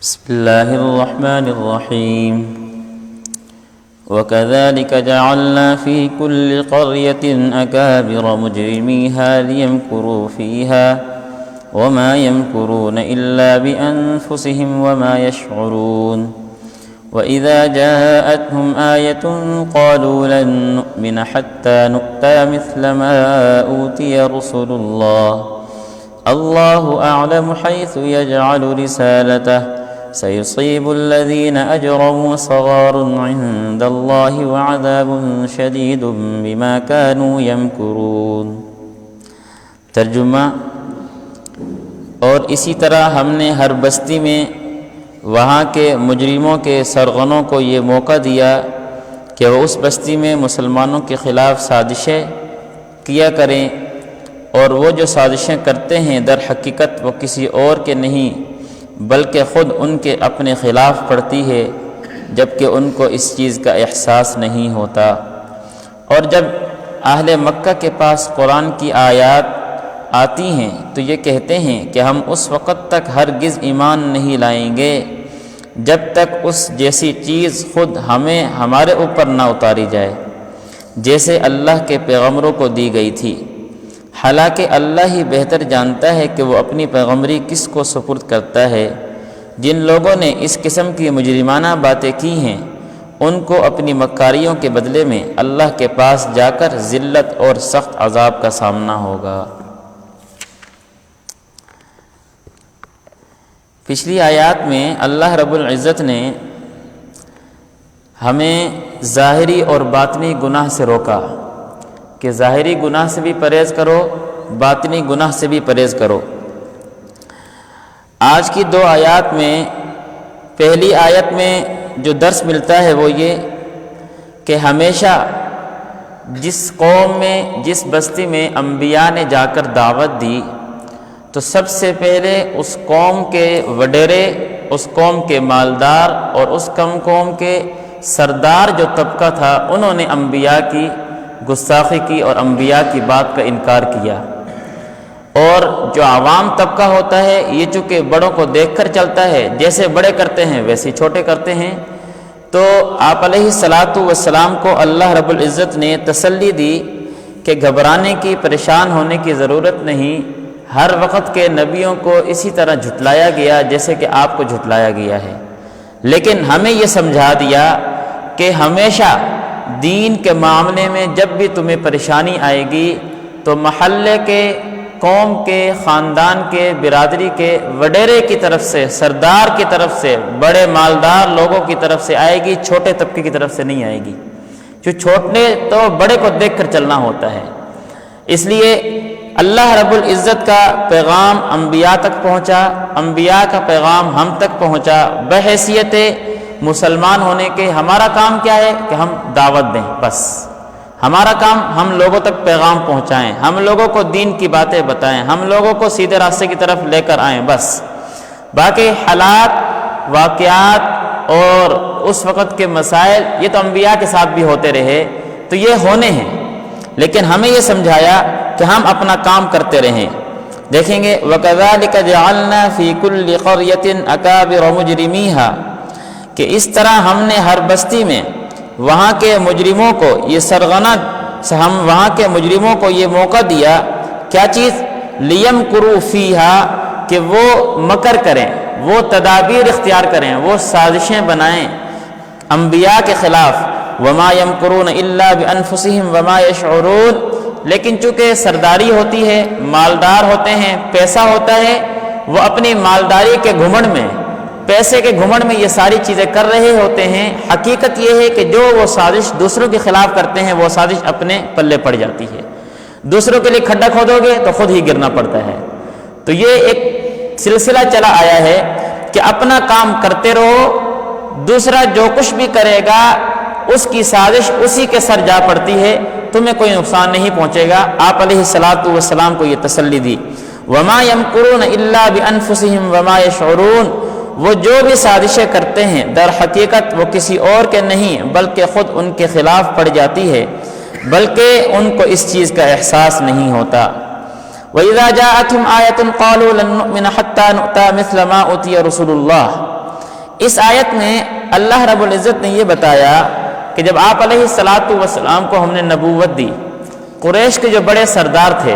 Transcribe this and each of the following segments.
بسم الله الرحمن الرحيم وكذلك جعلنا في كل قرية أكابر مجرميها ليمكروا فيها وما يمكرون إلا بأنفسهم وما يشعرون وإذا جاءتهم آية قالوا لن نؤمن حتى نؤتى مثل ما أوتي رسل الله أعلم حيث يجعل رسالته سيصيب الذين أجرموا صغار عند الله وعذاب شديد بما كانوا يمكرون۔ ترجمہ: اور اسی طرح ہم نے ہر بستی میں وہاں کے مجرموں کے سرغنوں کو یہ موقع دیا کہ وہ اس بستی میں مسلمانوں کے خلاف سازشیں کیا کریں، اور وہ جو سازشیں کرتے ہیں در حقیقت وہ کسی اور کے نہیں بلکہ خود ان کے اپنے خلاف پڑتی ہے، جبکہ ان کو اس چیز کا احساس نہیں ہوتا۔ اور جب اہل مکہ کے پاس قرآن کی آیات آتی ہیں تو یہ کہتے ہیں کہ ہم اس وقت تک ہرگز ایمان نہیں لائیں گے جب تک اس جیسی چیز خود ہمارے اوپر نہ اتاری جائے جیسے اللہ کے پیغمبروں کو دی گئی تھی، حالانکہ اللہ ہی بہتر جانتا ہے کہ وہ اپنی پیغمبری کس کو سپرد کرتا ہے۔ جن لوگوں نے اس قسم کی مجرمانہ باتیں کی ہیں ان کو اپنی مکاریوں کے بدلے میں اللہ کے پاس جا کر ذلت اور سخت عذاب کا سامنا ہوگا۔ پچھلی آیات میں اللہ رب العزت نے ہمیں ظاہری اور باطنی گناہ سے روکا کہ ظاہری گناہ سے بھی پرہیز کرو، باطنی گناہ سے بھی پرہیز کرو۔ آج کی دو آیات میں پہلی آیت میں جو درس ملتا ہے وہ یہ کہ ہمیشہ جس قوم میں جس بستی میں انبیاء نے جا کر دعوت دی تو سب سے پہلے اس قوم کے وڈیرے، اس قوم کے مالدار اور اس قوم کے سردار جو طبقہ تھا انہوں نے انبیاء کی گستاخی کی اور انبیاء کی بات کا انکار کیا۔ اور جو عوام طبقہ ہوتا ہے یہ چونکہ بڑوں کو دیکھ کر چلتا ہے، جیسے بڑے کرتے ہیں ویسے چھوٹے کرتے ہیں، تو آپ علیہ الصلاۃ والسلام کو اللہ رب العزت نے تسلی دی کہ گھبرانے کی، پریشان ہونے کی ضرورت نہیں، ہر وقت کے نبیوں کو اسی طرح جھٹلایا گیا جیسے کہ آپ کو جھٹلایا گیا ہے، لیکن ہمیں یہ سمجھا دیا کہ ہمیشہ دین کے معاملے میں جب بھی تمہیں پریشانی آئے گی تو محلے کے، قوم کے، خاندان کے، برادری کے وڈیرے کی طرف سے، سردار کی طرف سے، بڑے مالدار لوگوں کی طرف سے آئے گی، چھوٹے طبقے کی طرف سے نہیں آئے گی، جو چھوٹے تو بڑے کو دیکھ کر چلنا ہوتا ہے۔ اس لیے اللہ رب العزت کا پیغام انبیاء تک پہنچا، انبیاء کا پیغام ہم تک پہنچا، بحیثیت مسلمان ہونے کے ہمارا کام کیا ہے کہ ہم دعوت دیں، بس ہمارا کام ہم لوگوں تک پیغام پہنچائیں، ہم لوگوں کو دین کی باتیں بتائیں، ہم لوگوں کو سیدھے راستے کی طرف لے کر آئیں، بس باقی حالات، واقعات اور اس وقت کے مسائل یہ تو انبیاء کے ساتھ بھی ہوتے رہے تو یہ ہونے ہیں، لیکن ہمیں یہ سمجھایا کہ ہم اپنا کام کرتے رہیں۔ دیکھیں گے وَكَذَلِكَ جَعَلْنَا فِي كُلِّ قَرْيَةٍ أَكَابِرَ مُجْرِمِيهَا کہ اس طرح ہم نے ہر بستی میں وہاں کے مجرموں کو یہ سرغنہ، ہم وہاں کے مجرموں کو یہ موقع دیا، کیا چیز؟ لِيَمْكُرُوا فِيهَا کہ وہ مکر کریں، وہ تدابیر اختیار کریں، وہ سازشیں بنائیں انبیاء کے خلاف۔ وَمَا يَمْكُرُونَ إِلَّا بِأَنفُسِهِمْ وَمَا يَشْعُرُونَ لیکن چونکہ سرداری ہوتی ہے، مالدار ہوتے ہیں، پیسہ ہوتا ہے، وہ اپنی مالداری کے گھمنڈ میں، پیسے کے گھمنڈ میں یہ ساری چیزیں کر رہے ہوتے ہیں۔ حقیقت یہ ہے کہ جو وہ سازش دوسروں کے خلاف کرتے ہیں وہ سازش اپنے پلے پڑ جاتی ہے، دوسروں کے لیے کھڈا کھودو گے تو خود ہی گرنا پڑتا ہے۔ تو یہ ایک سلسلہ چلا آیا ہے کہ اپنا کام کرتے رہو، دوسرا جو کچھ بھی کرے گا اس کی سازش اسی کے سر جا پڑتی ہے، تمہیں کوئی نقصان نہیں پہنچے گا۔ آپ علیہ الصلاۃ والسلام کو یہ تسلی دی۔ وَمَا يَمْكُرُونَ إِلَّا بِأَنفُسِهِمْ وَمَا يَشْعُرُونَ وہ جو بھی سازشیں کرتے ہیں در حقیقت وہ کسی اور کے نہیں بلکہ خود ان کے خلاف پڑ جاتی ہے، بلکہ ان کو اس چیز کا احساس نہیں ہوتا۔ وَإِذَا جَاءَتْهُمْ آيَةٌ قَالُوا لَن نُّؤْمِنَ حَتَّى نُؤْتَى مِثْلَ مَا أُوتِيَ رُسُلُ اللَّهِ اس آیت میں اللہ رب العزت نے یہ بتایا کہ جب آپ علیہ الصلاۃ والسلام کو ہم نے نبوت دی، قریش کے جو بڑے سردار تھے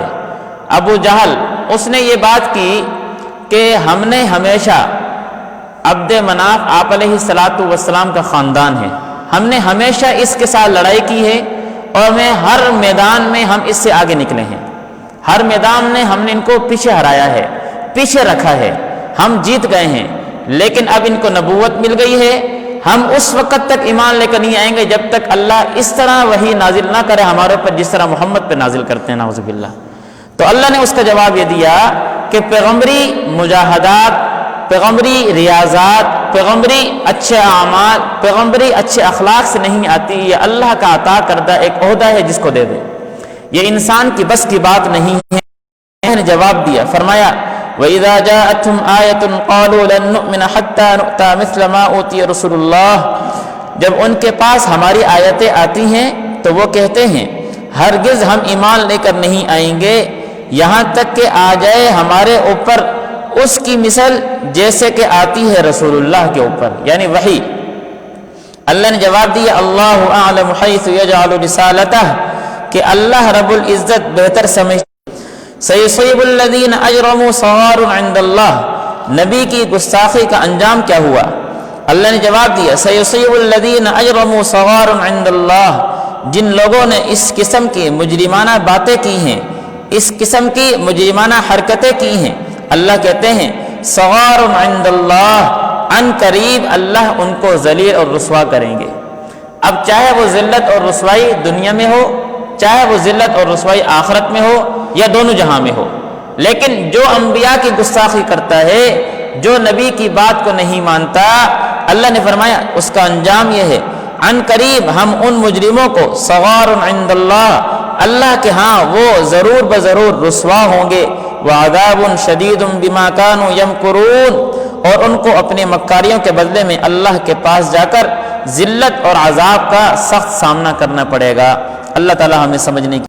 ابو جہل، اس نے یہ بات کی کہ ہم نے ہمیشہ عبد مناف آپ علیہ الصلاۃ والسلام کا خاندان ہے، ہم نے ہمیشہ اس کے ساتھ لڑائی کی ہے اور ہر میدان میں ہم اس سے آگے نکلے ہیں، ہر میدان میں ہم نے ان کو پیچھے ہرایا ہے، پیچھے رکھا ہے، ہم جیت گئے ہیں، لیکن اب ان کو نبوت مل گئی ہے، ہم اس وقت تک ایمان لے کر نہیں آئیں گے جب تک اللہ اس طرح وحی نازل نہ کرے ہمارے اوپر جس طرح محمد پہ نازل کرتے ہیں، نعوذ باللہ۔ تو اللہ نے اس کا جواب یہ دیا کہ پیغمبری مجاہدات، پیغمبری ریاضات، پیغمبری اچھے اعمال، پیغمبری اچھے اخلاق سے نہیں آتی، یہ اللہ کا عطا کردہ ایک عہدہ ہے جس کو دے دے، یہ انسان کی بس کی بات نہیں ہے۔ نے جواب دیا، فرمایا وَإِذَا جَاءَتْهُمْ آيَةٌ قَالُوا لَن نُؤْمِنَ حَتَّى نُؤْتَى مِثْلَ مَا أُوتِيَ رُسُلُ اللَّهِ، جب ان کے پاس ہماری آیتیں آتی ہیں تو وہ کہتے ہیں ہرگز ہم ایمان لے کر نہیں آئیں گے یہاں تک کہ آ جائے ہمارے اوپر اس کی مثل جیسے کہ آتی ہے رسول اللہ کے اوپر، یعنی وحی۔ اللہ نے جواب دیا اللہ اعلم حیث یجعل رسالتہ، کہ اللہ رب العزت بہتر سمجھ۔ سیصیب الذین اجرموا صغار عند اللہ، نبی کی گستاخی کا انجام کیا ہوا؟ اللہ نے جواب دیا سیصیب الذین اجرموا صغار عند اللہ، جن لوگوں نے اس قسم کی مجرمانہ باتیں کی ہیں، اس قسم کی مجرمانہ حرکتیں کی ہیں، اللہ کہتے ہیں صغار عند اللہ، ان قریب اللہ ان کو ذلیل اور رسوا کریں گے۔ اب چاہے وہ ذلت اور رسوائی دنیا میں ہو، چاہے وہ ذلت اور رسوائی آخرت میں ہو یا دونوں جہاں میں ہو، لیکن جو انبیاء کی گستاخی کرتا ہے، جو نبی کی بات کو نہیں مانتا، اللہ نے فرمایا اس کا انجام یہ ہے ان قریب ہم ان مجرموں کو صغار عند اللہ، اللہ کے ہاں وہ ضرور بضرور رسوا ہوں گے، وعذاب شدید بما كانوا يمكرون، اور ان کو اپنے مکاریوں کے بدلے میں اللہ کے پاس جا کر ذلت اور عذاب کا سخت سامنا کرنا پڑے گا۔ اللہ تعالی ہمیں سمجھنے کی